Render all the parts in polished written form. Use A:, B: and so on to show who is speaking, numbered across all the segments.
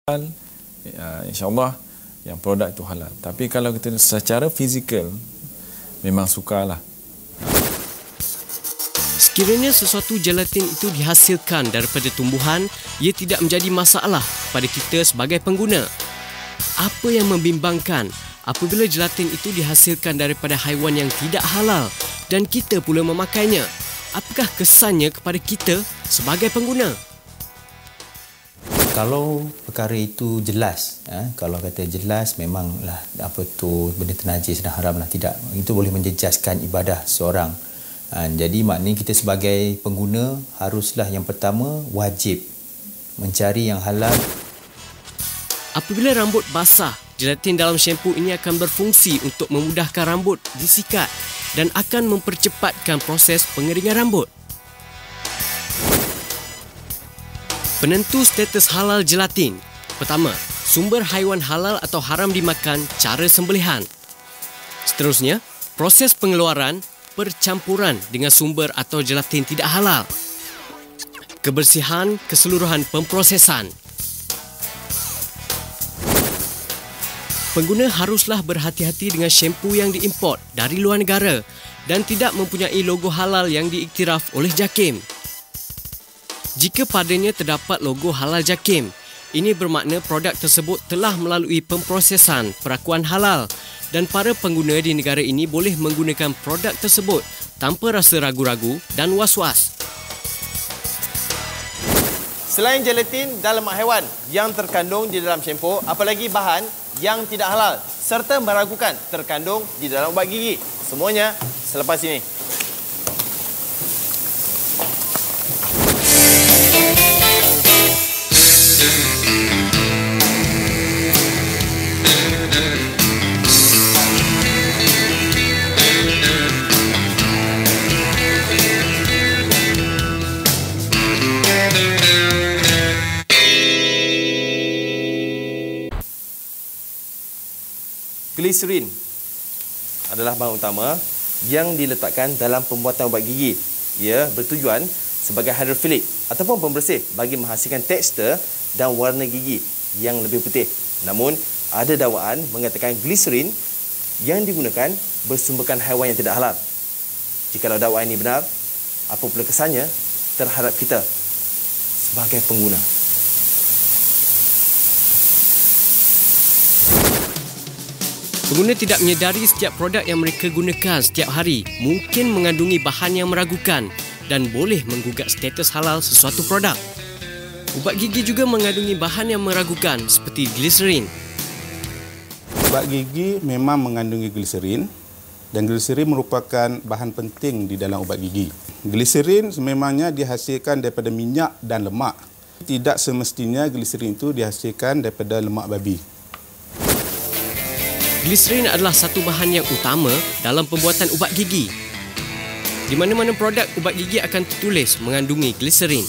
A: InsyaAllah yang produk itu halal. Tapi kalau kita secara fizikal memang sukarlah.
B: Sekiranya sesuatu gelatin itu dihasilkan daripada tumbuhan, ia tidak menjadi masalah pada kita sebagai pengguna. Apa yang membimbangkan apabila gelatin itu dihasilkan daripada haiwan yang tidak halal dan kita pula memakainya? Apakah kesannya kepada kita sebagai pengguna?
C: Kalau perkara itu jelas, kalau kata jelas memanglah apa tu benda najis dan haram lah, tidak, itu boleh menjejaskan ibadah seorang. Jadi maknanya kita sebagai pengguna haruslah yang pertama wajib mencari yang halal.
B: Apabila rambut basah, gelatin dalam shampoo ini akan berfungsi untuk memudahkan rambut disikat dan akan mempercepatkan proses pengeringan rambut. Penentu status halal gelatin. Pertama, sumber haiwan halal atau haram dimakan, cara sembelihan. Seterusnya, proses pengeluaran, percampuran dengan sumber atau gelatin tidak halal. Kebersihan keseluruhan pemprosesan. Pengguna haruslah berhati-hati dengan shampoo yang diimport dari luar negara dan tidak mempunyai logo halal yang diiktiraf oleh JAKIM. Jika padanya terdapat logo halal JAKIM, ini bermakna produk tersebut telah melalui pemprosesan perakuan halal dan para pengguna di negara ini boleh menggunakan produk tersebut tanpa rasa ragu-ragu dan was-was.
D: Selain gelatin dalam lemak haiwan yang terkandung di dalam shampoo, apalagi bahan yang tidak halal serta meragukan terkandung di dalam ubat gigi. Semuanya selepas ini. Gliserin adalah bahan utama yang diletakkan dalam pembuatan ubat gigi. Ia bertujuan sebagai hidrofilik ataupun pembersih bagi menghasilkan tekstur dan warna gigi yang lebih putih. Namun, ada dakwaan mengatakan gliserin yang digunakan bersumberkan haiwan yang tidak halal. Jikalau dakwaan ini benar, apa pula kesannya terhadap kita sebagai pengguna?
B: Pengguna tidak menyedari setiap produk yang mereka gunakan setiap hari mungkin mengandungi bahan yang meragukan dan boleh menggugat status halal sesuatu produk. Ubat gigi juga mengandungi bahan yang meragukan seperti gliserin.
E: Ubat gigi memang mengandungi gliserin dan gliserin merupakan bahan penting di dalam ubat gigi. Gliserin sememangnya dihasilkan daripada minyak dan lemak. Tidak semestinya gliserin itu dihasilkan daripada lemak babi.
B: Gliserin adalah satu bahan yang utama dalam pembuatan ubat gigi. Di mana-mana produk ubat gigi akan tertulis mengandungi gliserin.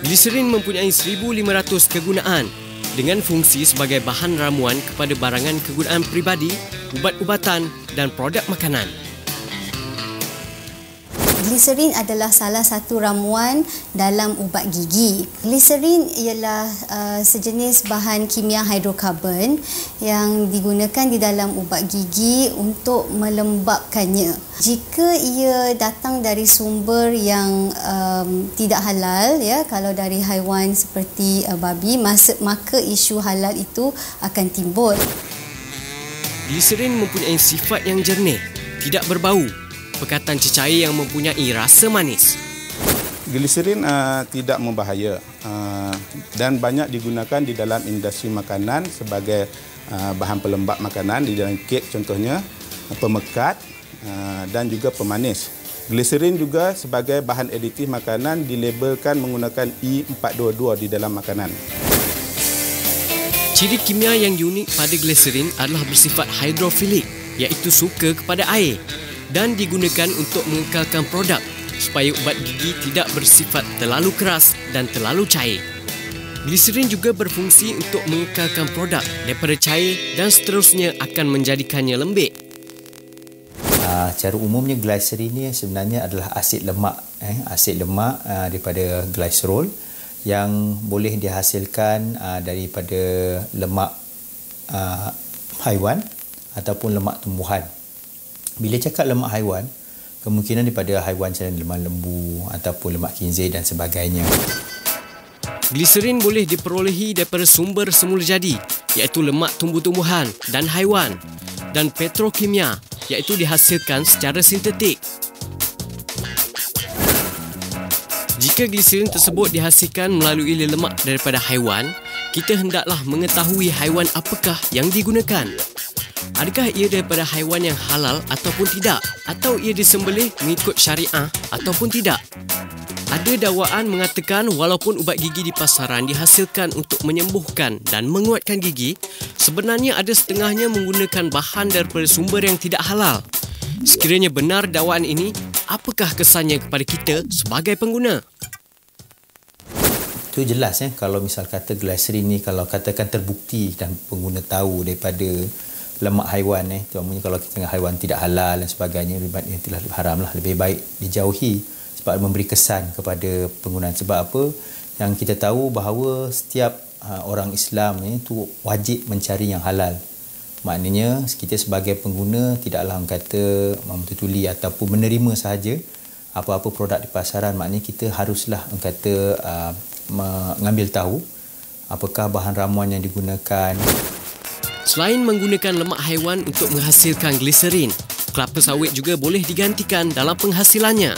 B: Gliserin mempunyai 1,500 kegunaan dengan fungsi sebagai bahan ramuan kepada barangan kegunaan peribadi, ubat-ubatan dan produk makanan.
F: Gliserin adalah salah satu ramuan dalam ubat gigi. Gliserin ialah sejenis bahan kimia hidrokarbon yang digunakan di dalam ubat gigi untuk melembabkannya. Jika ia datang dari sumber yang tidak halal, ya, kalau dari haiwan seperti babi, maka isu halal itu akan timbul.
B: Gliserin mempunyai sifat yang jernih, tidak berbau, pekatan cecair yang mempunyai rasa manis.
E: Gliserin tidak membahaya dan banyak digunakan di dalam industri makanan sebagai bahan pelembab makanan di dalam kek contohnya, pemekat dan juga pemanis. Gliserin juga sebagai bahan aditif makanan dilabelkan menggunakan E422 di dalam makanan.
B: Ciri kimia yang unik pada gliserin adalah bersifat hidrofilik, iaitu suka kepada air, dan digunakan untuk mengekalkan produk supaya ubat gigi tidak bersifat terlalu keras dan terlalu cair. Gliserin juga berfungsi untuk mengekalkan produk daripada cair dan seterusnya akan menjadikannya lembik.
C: Cara umumnya gliserin ni sebenarnya adalah asid lemak, asid lemak daripada gliserol yang boleh dihasilkan daripada lemak haiwan ataupun lemak tumbuhan. Bila cakap lemak haiwan, kemungkinan daripada haiwan macam lemak lembu ataupun lemak khinzir dan sebagainya.
B: Gliserin boleh diperolehi daripada sumber semula jadi, iaitu lemak tumbuh-tumbuhan dan haiwan, dan petrokimia, iaitu dihasilkan secara sintetik. Jika gliserin tersebut dihasilkan melalui lemak daripada haiwan, kita hendaklah mengetahui haiwan apakah yang digunakan. Adakah ia daripada haiwan yang halal ataupun tidak, atau ia disembelih mengikut syariah ataupun tidak. Ada dakwaan mengatakan walaupun ubat gigi di pasaran dihasilkan untuk menyembuhkan dan menguatkan gigi, sebenarnya ada setengahnya menggunakan bahan daripada sumber yang tidak halal. Sekiranya benar dakwaan ini, apakah kesannya kepada kita sebagai pengguna?
C: Itu jelas kalau misal kata gliserin ni kalau katakan terbukti dan pengguna tahu daripada lemak haiwan terutamanya kalau kita tengah haiwan tidak halal dan sebagainya, lebih haram lah, lebih baik dijauhi sebab memberi kesan kepada penggunaan. Sebab apa? Yang kita tahu bahawa setiap orang Islam itu wajib mencari yang halal. Maknanya kita sebagai pengguna tidaklah kata memtutuli ataupun menerima sahaja apa-apa produk di pasaran. Maknanya kita haruslah kata mengambil tahu apakah bahan ramuan yang digunakan.
B: Selain menggunakan lemak haiwan untuk menghasilkan gliserin, kelapa sawit juga boleh digantikan dalam penghasilannya.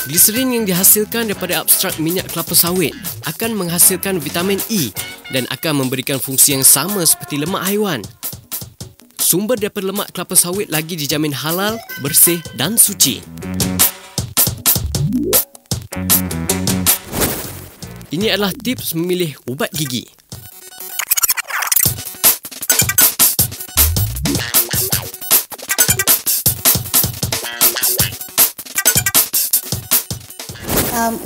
B: Gliserin yang dihasilkan daripada abstrak minyak kelapa sawit akan menghasilkan vitamin E dan akan memberikan fungsi yang sama seperti lemak haiwan. Sumber daripada lemak kelapa sawit lagi dijamin halal, bersih dan suci. Ini adalah tips memilih ubat gigi.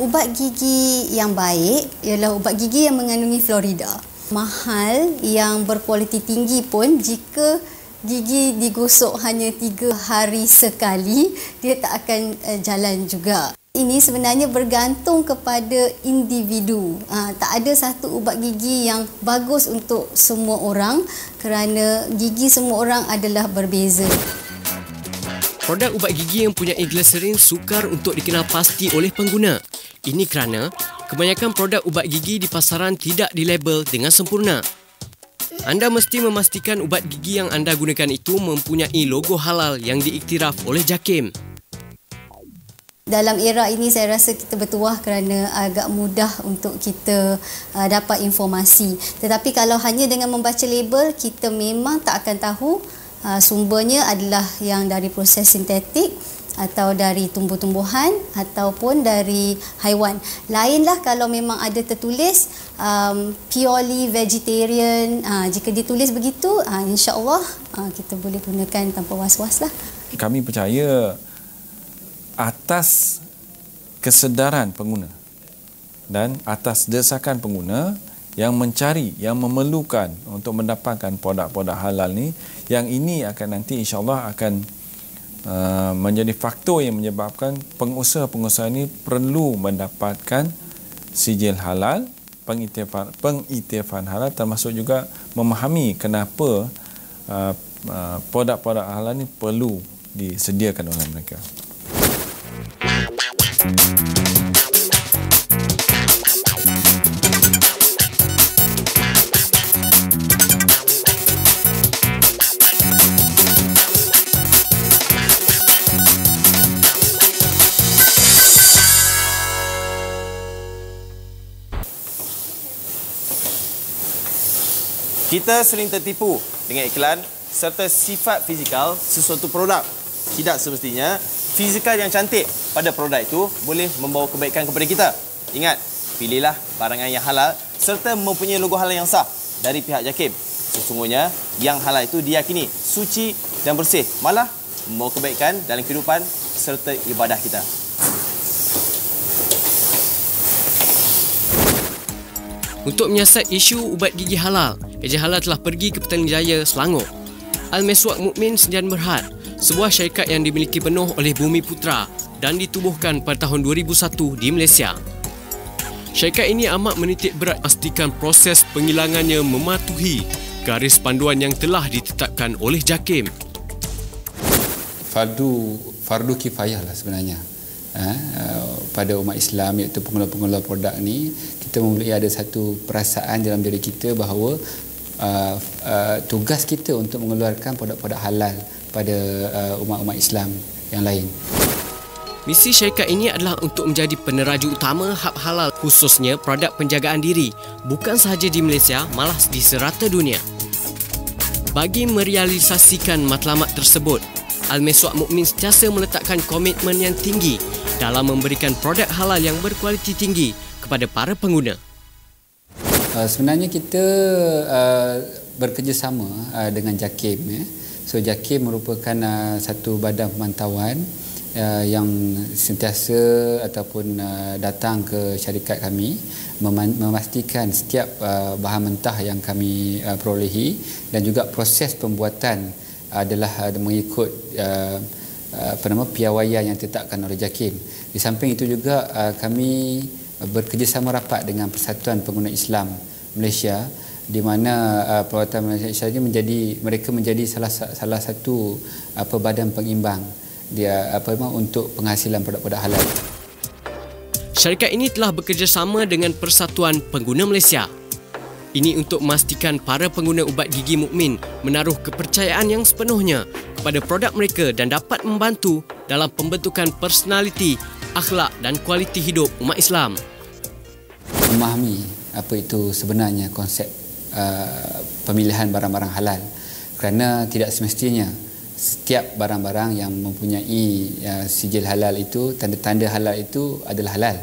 F: Ubat gigi yang baik ialah ubat gigi yang mengandungi fluorida. Mahal yang berkualiti tinggi pun jika gigi digosok hanya 3 hari sekali, dia tak akan jalan juga. Ini sebenarnya bergantung kepada individu. Tak ada satu ubat gigi yang bagus untuk semua orang kerana gigi semua orang adalah berbeza.
B: Produk ubat gigi yang mempunyai gliserin sukar untuk dikenal pasti oleh pengguna. Ini kerana kebanyakan produk ubat gigi di pasaran tidak dilabel dengan sempurna. Anda mesti memastikan ubat gigi yang anda gunakan itu mempunyai logo halal yang diiktiraf oleh JAKIM.
F: Dalam era ini saya rasa kita bertuah kerana agak mudah untuk kita dapat informasi. Tetapi kalau hanya dengan membaca label, kita memang tak akan tahu sumbernya adalah yang dari proses sintetik atau dari tumbuh-tumbuhan ataupun dari haiwan. Lainlah kalau memang ada tertulis purely vegetarian. Jika ditulis begitu, insya-Allah kita boleh gunakan tanpa was-was lah.
A: Kami percaya atas kesedaran pengguna dan atas desakan pengguna yang mencari, yang memerlukan untuk mendapatkan produk-produk halal ni, yang ini akan nanti insya-Allah akan menjadi faktor yang menyebabkan pengusaha-pengusaha ini perlu mendapatkan sijil halal, pengiktirafan halal, termasuk juga memahami kenapa produk-produk halal ini perlu disediakan oleh mereka.
D: Kita sering tertipu dengan iklan serta sifat fizikal sesuatu produk. Tidak semestinya fizikal yang cantik pada produk itu boleh membawa kebaikan kepada kita. Ingat, pilihlah barangan yang halal serta mempunyai logo halal yang sah dari pihak JAKIM. Sesungguhnya, yang halal itu diyakini suci dan bersih, malah membawa kebaikan dalam kehidupan serta ibadah kita.
B: Untuk menyiasat isu ubat gigi halal, Ejen Halal telah pergi ke Petaling Jaya, Selangor. Al-Meswak Mukmin Sdn Berhad, sebuah syarikat yang dimiliki penuh oleh Bumi Putra dan ditubuhkan pada tahun 2001 di Malaysia. syarikat ini amat menitik berat pastikan proses penghilangannya mematuhi garis panduan yang telah ditetapkan oleh JAKIM.
G: Fardu kifayah lah sebenarnya pada umat Islam, iaitu pengelola-pengelola produk ni. Kita memulai ada satu perasaan dalam diri kita bahawa tugas kita untuk mengeluarkan produk-produk halal pada umat-umat Islam yang lain.
B: Misi syarikat ini adalah untuk menjadi peneraju utama hab halal, khususnya produk penjagaan diri, bukan sahaja di Malaysia, malah di serata dunia. Bagi merealisasikan matlamat tersebut, Al-Miswak Mukmin sentiasa meletakkan komitmen yang tinggi dalam memberikan produk halal yang berkualiti tinggi kepada para pengguna.
G: Sebenarnya kita bekerjasama dengan JAKIM. So JAKIM merupakan satu badan pemantauan yang sentiasa ataupun datang ke syarikat kami memastikan setiap bahan mentah yang kami perolehi dan juga proses pembuatan adalah mengikut piawaian yang ditetapkan oleh JAKIM. Di samping itu juga kami bekerjasama rapat dengan Persatuan Pengguna Islam Malaysia, di mana perwatan Malaysia ini mereka menjadi salah satu badan pengimbang dia untuk penghasilan produk-produk halal.
B: Syarikat ini telah bekerjasama dengan Persatuan Pengguna Malaysia. Ini untuk memastikan para pengguna ubat gigi Mukmin menaruh kepercayaan yang sepenuhnya kepada produk mereka dan dapat membantu dalam pembentukan personaliti, akhlak dan kualiti hidup umat Islam.
G: Memahami apa itu sebenarnya konsep pemilihan barang-barang halal, kerana tidak semestinya setiap barang-barang yang mempunyai sijil halal itu, tanda-tanda halal itu adalah halal.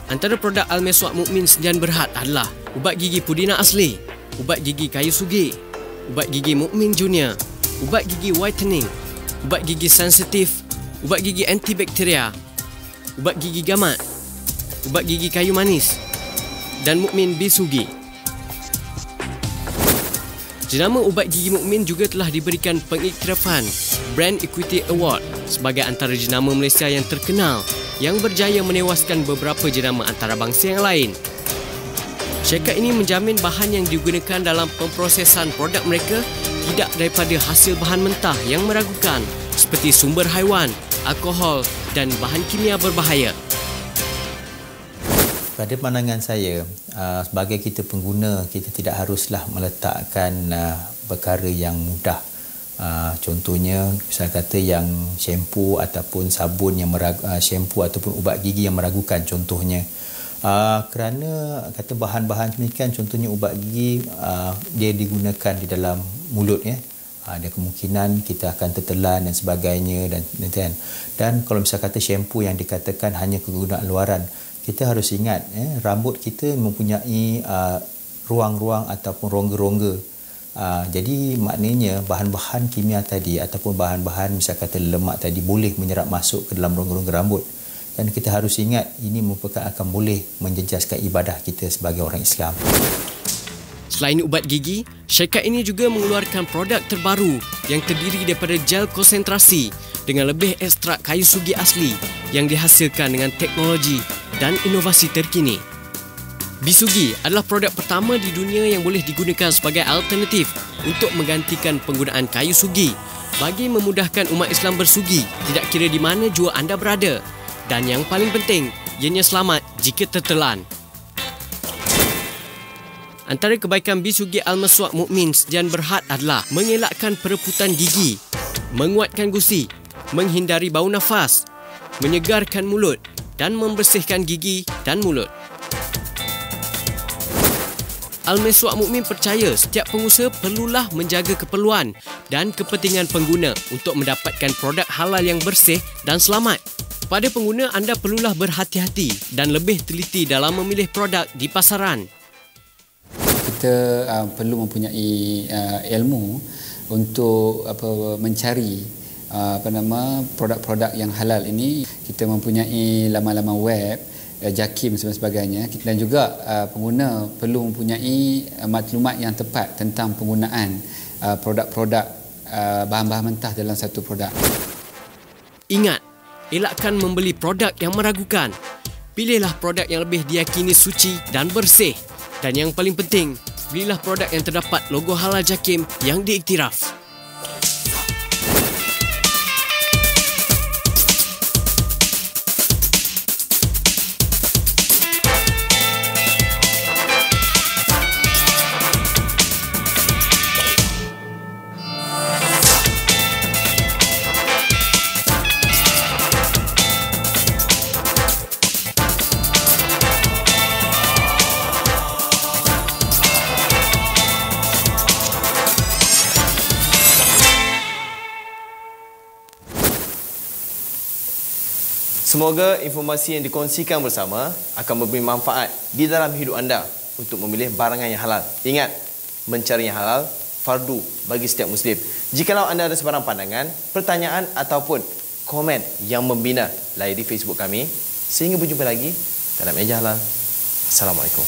B: Antara produk Al-Miswak Mukmin Sedian Berhad adalah ubat gigi Pudina Asli, ubat gigi Kayu Sugi, ubat gigi Mukmin Junior, ubat gigi Whitening, ubat gigi Sensitif, ubat gigi Antibakteria, ubat gigi Gamat, ubat gigi Kayu Manis dan Mukmin Bisugi. Jenama ubat gigi Mukmin juga telah diberikan pengiktirafan Brand Equity Award sebagai antara jenama Malaysia yang terkenal yang berjaya menewaskan beberapa jenama antarabangsa yang lain. Syarikat ini menjamin bahan yang digunakan dalam pemprosesan produk mereka tidak daripada hasil bahan mentah yang meragukan seperti sumber haiwan, alkohol dan bahan kimia berbahaya.
C: Pada pandangan saya, sebagai kita pengguna, kita tidak haruslah meletakkan perkara yang mudah. Contohnya, misal kata yang shampoo ataupun sabun yang shampoo ataupun ubat gigi yang meragukan contohnya. Kerana kata bahan-bahan demikian, contohnya ubat gigi, dia digunakan di dalam mulut ya. Ada kemungkinan kita akan tertelan dan sebagainya dan kalau misal kata shampoo yang dikatakan hanya kegunaan luaran, kita harus ingat rambut kita mempunyai ruang-ruang ataupun rongga-rongga. Jadi maknanya bahan-bahan kimia tadi ataupun bahan-bahan misal kata lemak tadi boleh menyerap masuk ke dalam rongga-rongga rambut. Dan kita harus ingat ini merupakan akan boleh menjejaskan ibadah kita sebagai orang Islam.
B: Selain ubat gigi, syarikat ini juga mengeluarkan produk terbaru yang terdiri daripada gel konsentrasi dengan lebih ekstrak kayu sugi asli yang dihasilkan dengan teknologi dan inovasi terkini. Bisugi adalah produk pertama di dunia yang boleh digunakan sebagai alternatif untuk menggantikan penggunaan kayu sugi bagi memudahkan umat Islam bersugi tidak kira di mana jua anda berada, dan yang paling penting, ianya selamat jika tertelan. Antara kebaikan Bisugi Al-Miswak Mukmin Sedian Berhad adalah mengelakkan pereputan gigi, menguatkan gusi, menghindari bau nafas, menyegarkan mulut dan membersihkan gigi dan mulut. Al-Miswak Mukmin percaya setiap pengusaha perlulah menjaga keperluan dan kepentingan pengguna untuk mendapatkan produk halal yang bersih dan selamat. Pada pengguna, anda perlulah berhati-hati dan lebih teliti dalam memilih produk di pasaran.
G: Kita perlu mempunyai ilmu untuk mencari produk-produk yang halal ini. Kita mempunyai laman-laman web, JAKIM dan sebagainya, dan juga pengguna perlu mempunyai maklumat yang tepat tentang penggunaan produk-produk bahan-bahan mentah dalam satu produk.
B: Ingat, elakkan membeli produk yang meragukan. pilihlah produk yang lebih diyakini suci dan bersih. Dan yang paling penting, belilah produk yang terdapat logo halal JAKIM yang diiktiraf.
D: Semoga informasi yang dikongsikan bersama akan memberi manfaat di dalam hidup anda untuk memilih barangan yang halal. Ingat, mencari yang halal fardu bagi setiap Muslim. Jikalau anda ada sebarang pandangan, pertanyaan ataupun komen yang membina, layari Facebook kami. Sehingga berjumpa lagi dalam Meja Halal. Assalamualaikum.